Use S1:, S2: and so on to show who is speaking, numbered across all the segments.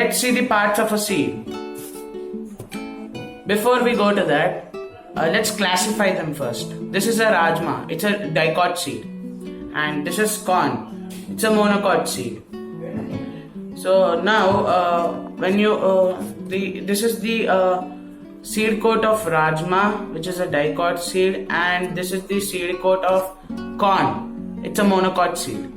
S1: let's see the parts of a seed. Before we go to that, let's classify them first. This is a rajma, it's a dicot seed, and this is corn, it's a monocot seed. So now, this is the seed coat of rajma, which is a dicot seed, and this is the seed coat of corn, it's a monocot seed.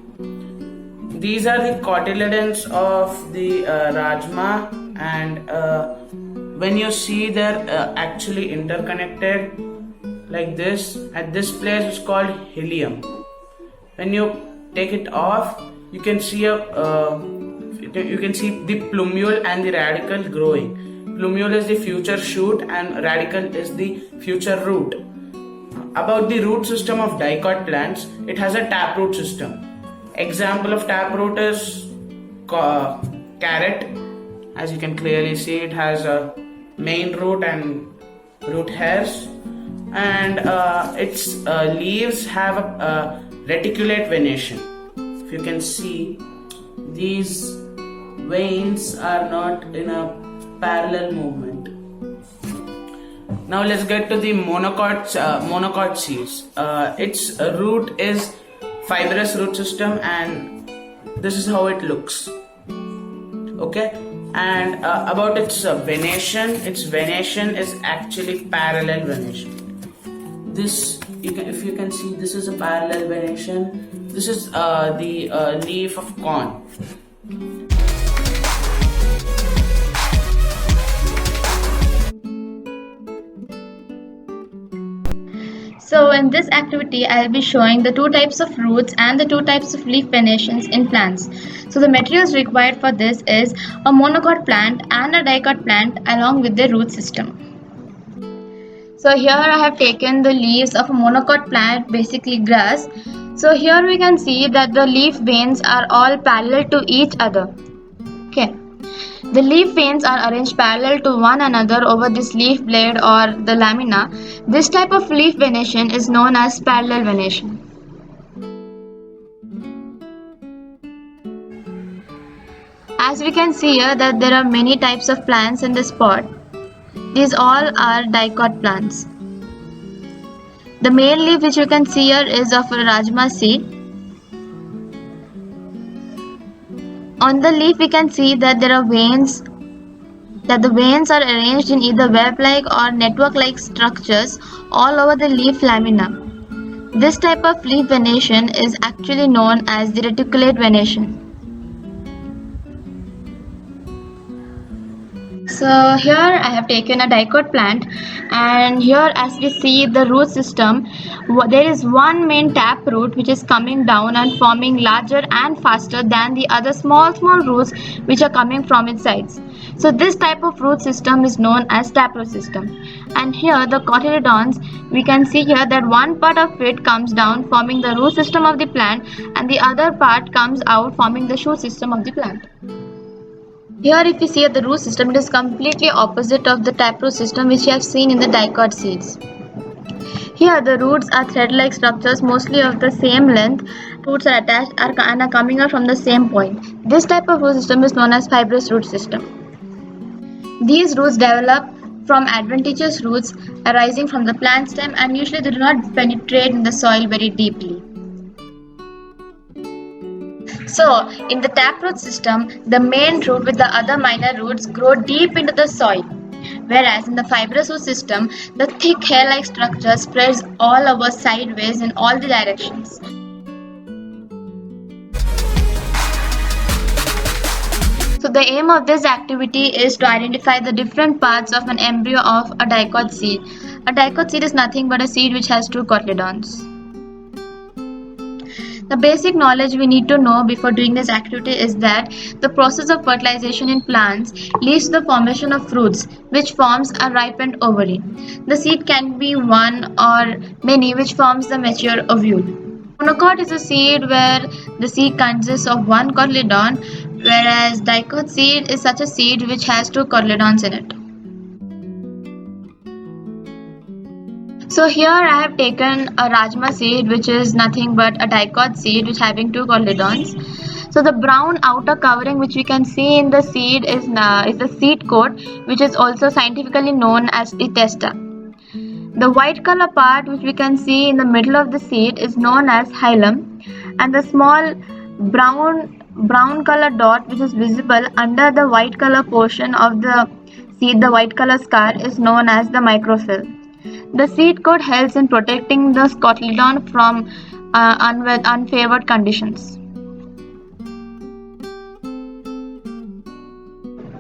S1: These are the cotyledons of the rajma, and when you see they're actually interconnected like this, at this place it's called helium. When you take it off, you can see the plumule and the radicle growing. Plumule is the future shoot and radicle is the future root. About the root system of dicot plants, it has a taproot system. Example of taproot is carrot. As you can clearly see, it has a main root and root hairs, and its leaves have a reticulate venation. If you can see, these veins are not in a parallel movement. Now let's get to the monocot seeds. Its root is fibrous root system, and this is how it looks. Okay, and about its venation is actually parallel venation. This, if you can see, this is a parallel venation. This is the leaf of corn.
S2: So in this activity, I'll be showing the two types of roots and the two types of leaf venations in plants. So the materials required for this is a monocot plant and a dicot plant along with the root system. So here I have taken the leaves of a monocot plant, basically grass. So here we can see that the leaf veins are all parallel to each other. Okay. The leaf veins are arranged parallel to one another over this leaf blade or the lamina. This type of leaf venation is known as parallel venation. As we can see here that there are many types of plants in this pot. These all are dicot plants. The main leaf which you can see here is of a rajma seed. On the leaf we can see that there are veins, that the veins are arranged in either web-like or network-like structures all over the leaf lamina. This type of leaf venation is actually known as the reticulate venation. So here I have taken a dicot plant, and here as we see the root system, there is one main tap root which is coming down and forming larger and faster than the other small roots which are coming from its sides. So this type of root system is known as taproot system. And here the cotyledons, we can see here that one part of it comes down forming the root system of the plant, and the other part comes out forming the shoot system of the plant. Here if you see the root system, it is completely opposite of the taproot system which you have seen in the dicot seeds. Here the roots are thread-like structures mostly of the same length. Roots are attached and are coming out from the same point. This type of root system is known as fibrous root system. These roots develop from adventitious roots arising from the plant stem, and usually they do not penetrate in the soil very deeply. So, in the taproot system, the main root with the other minor roots grow deep into the soil, whereas in the fibrous root system, the thick hair-like structure spreads all over sideways in all the directions. So the aim of this activity is to identify the different parts of an embryo of a dicot seed. A dicot seed is nothing but a seed which has two cotyledons. The basic knowledge we need to know before doing this activity is that the process of fertilization in plants leads to the formation of fruits, which forms a ripened ovary. The seed can be one or many, which forms the mature ovule. Monocot is a seed where the seed consists of one cotyledon, whereas dicot seed is such a seed which has two cotyledons in it. So here I have taken a rajma seed, which is nothing but a dicot seed which having two cotyledons. So the brown outer covering which we can see in the seed is the seed coat, which is also scientifically known as the testa. The white color part which we can see in the middle of the seed is known as hilum, and the small brown color dot which is visible under the white color portion of the seed, the white color scar, is known as the microphyll. The seed coat helps in protecting the cotyledon from unfavored conditions.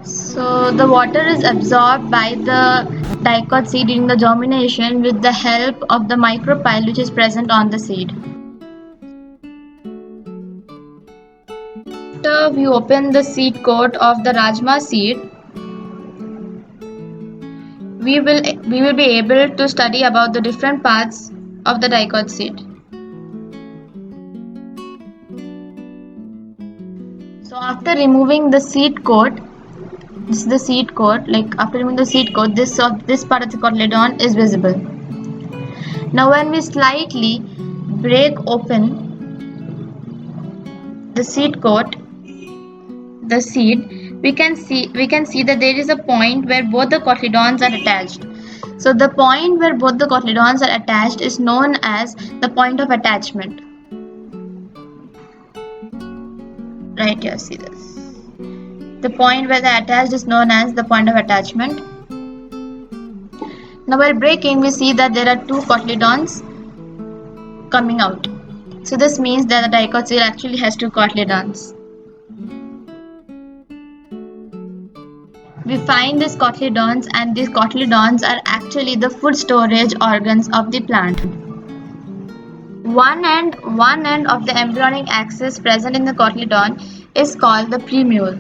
S2: So the water is absorbed by the dicot seed during the germination with the help of the micropyle which is present on the seed. After we open the seed coat of the Rajma seed, we will be able to study about the different parts of the dicot seed. So after removing the seed coat, this is the seed coat. Like after removing the seed coat, this part of the cotyledon is visible. Now when we slightly break open the seed coat, the seed, we can see that there is a point where both the cotyledons are attached. So the point where both the cotyledons are attached is known as the point of attachment. Right here, see this. The point where they are attached is known as the point of attachment. Now while breaking, we see that there are two cotyledons coming out. So this means that the dicot seed actually has two cotyledons. We find these cotyledons, and these cotyledons are actually the food storage organs of the plant. One end of the embryonic axis present in the cotyledon is called the plumule.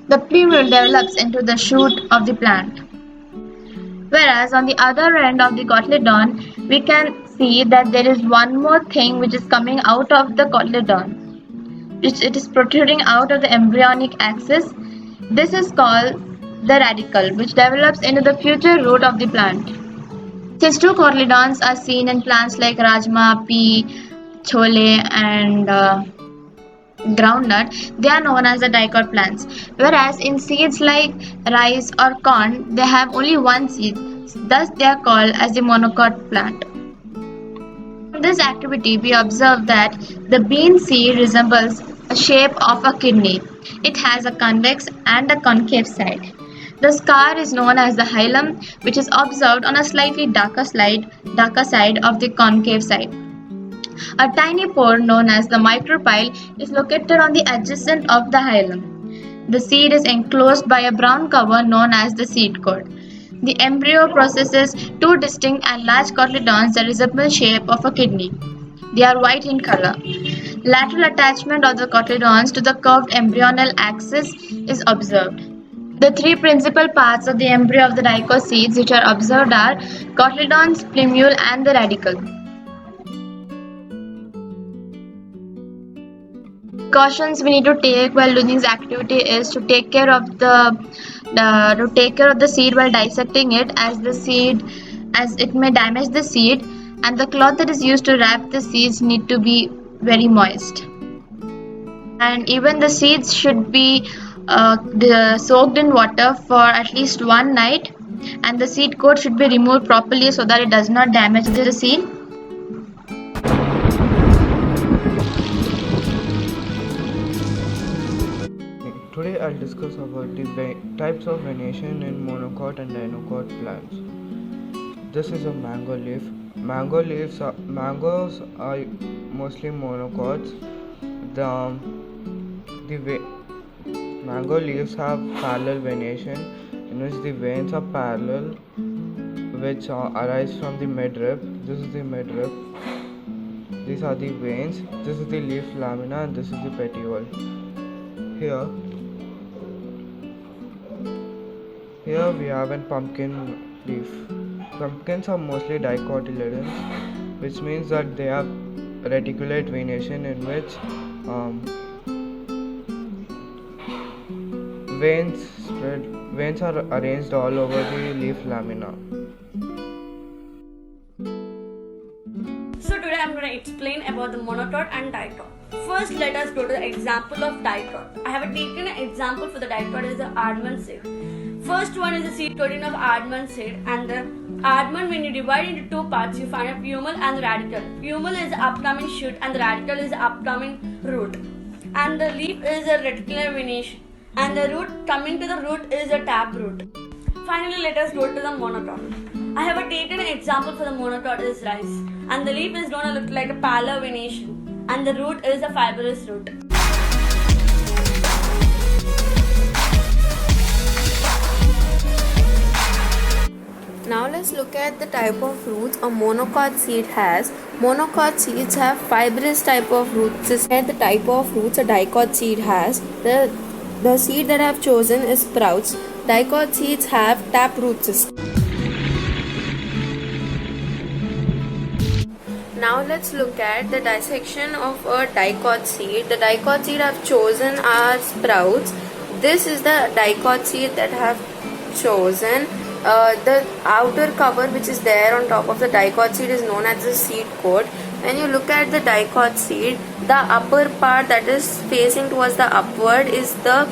S2: The plumule develops into the shoot of the plant. Whereas on the other end of the cotyledon, we can see that there is one more thing which is coming out of the cotyledon. It is protruding out of the embryonic axis. This is called the radicle, which develops into the future root of the plant. Since two cotyledons are seen in plants like rajma, pea, chole, and groundnut, they are known as the dicot plants. Whereas in seeds like rice or corn, they have only one seed. Thus, they are called as the monocot plant. From this activity, we observe that the bean seed resembles a shape of a kidney. It has a convex and a concave side. The scar is known as the hilum, which is observed on a slightly darker side of the concave side. A tiny pore known as the micropyle is located on the adjacent of the hilum. The seed is enclosed by a brown cover known as the seed coat. The embryo possesses two distinct and large cotyledons that resemble the shape of a kidney. They are white in color. Lateral attachment of the cotyledons to the curved embryonal axis is observed. The three principal parts of the embryo of the dicot seeds which are observed are cotyledons, plumule, and the radicle. Precautions we need to take while doing this activity is to take care of the seed while dissecting it, as it may damage the seed, and the cloth that is used to wrap the seeds need to be very moist, and even the seeds should be soaked in water for at least one night, and the seed coat should be removed properly so that it does not damage the seed.
S3: Today I'll discuss about the types of venation in monocot and dinocot plants. This is a mango leaf. Mangoes are mostly monocots. The mango leaves have parallel venation in which the veins are parallel, which arise from the midrib. This is the midrib. These are the veins. This is the leaf lamina, and this is the petiole. Here we have a pumpkin leaf. Pumpkins are mostly dicotyledons, which means that they have reticulate venation in which veins are arranged all over the leaf lamina.
S4: So today I'm going going to explain about the monocot and dicot. First, let us go to the example of dicot. I have taken an example for the dicot as the almond seed. First one is the seed coating of almond seed, and the almond, when you divide into two parts, you find a plumule and the radical. Plumule is the upcoming shoot and the radical is the upcoming root. And the leaf is a reticular venation, and the root coming to the root is a taproot. Finally, let us go to the monocot. I have taken an example for the monocot is rice, and the leaf is going to look like a parallel venation, and the root is a fibrous root.
S5: Now let's look at the type of roots a monocot seed has. Monocot seeds have fibrous type of roots. This is the type of roots a dicot seed has. The seed that I have chosen is sprouts. Dicot seeds have taproot system. Now let's look at the dissection of a dicot seed. The dicot seed I have chosen are sprouts. This is the dicot seed that I have chosen. The outer cover which is there on top of the dicot seed is known as the seed coat. When you look at the dicot seed, the upper part that is facing towards the upward is the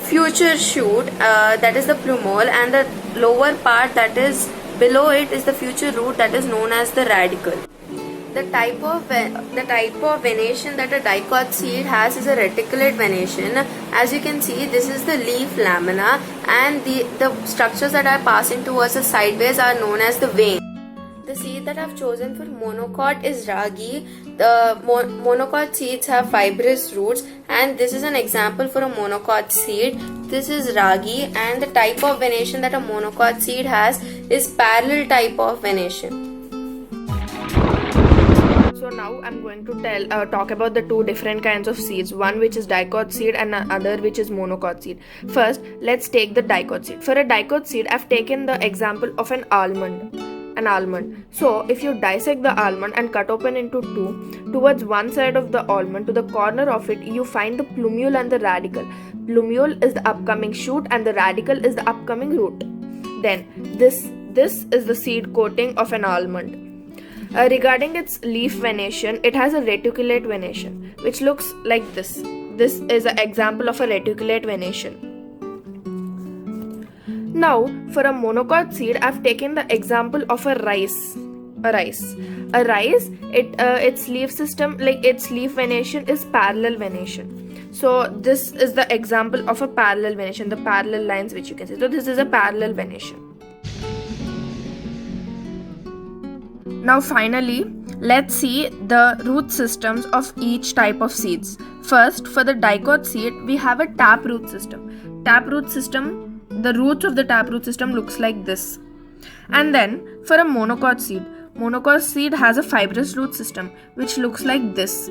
S5: future shoot, that is the plumule, and the lower part that is below it is the future root, that is known as the radical. The type of venation that a dicot seed has is a reticulate venation. As you can see, this is the leaf lamina, and the structures that are passing towards the sideways are known as the vein. The seed that I have chosen for monocot is ragi. The monocot seeds have fibrous roots, and this is an example for a monocot seed. This is ragi, and the type of venation that a monocot seed has is parallel type of venation.
S6: So now I'm going to talk about the two different kinds of seeds, one which is dicot seed and another which is monocot seed. First, let's take the dicot seed. For a dicot seed, I've taken the example of an almond. So if you dissect the almond and cut open into two, towards one side of the almond, to the corner of it, you find the plumule and the radical. Plumule is the upcoming shoot and the radical is the upcoming root. Then this is the seed coating of an almond. Regarding its leaf venation, it has a reticulate venation which looks like this. This is an example of a reticulate venation. Now, for a monocot seed, I've taken the example of a rice. Its leaf system, like its leaf venation, is parallel venation. So this is the example of a parallel venation, the parallel lines which you can see. So this is a parallel venation. Now finally, let's see the root systems of each type of seeds. First, for the dicot seed, we have a taproot system. The roots of the taproot system looks like this. And then, for a monocot seed has a fibrous root system which looks like this.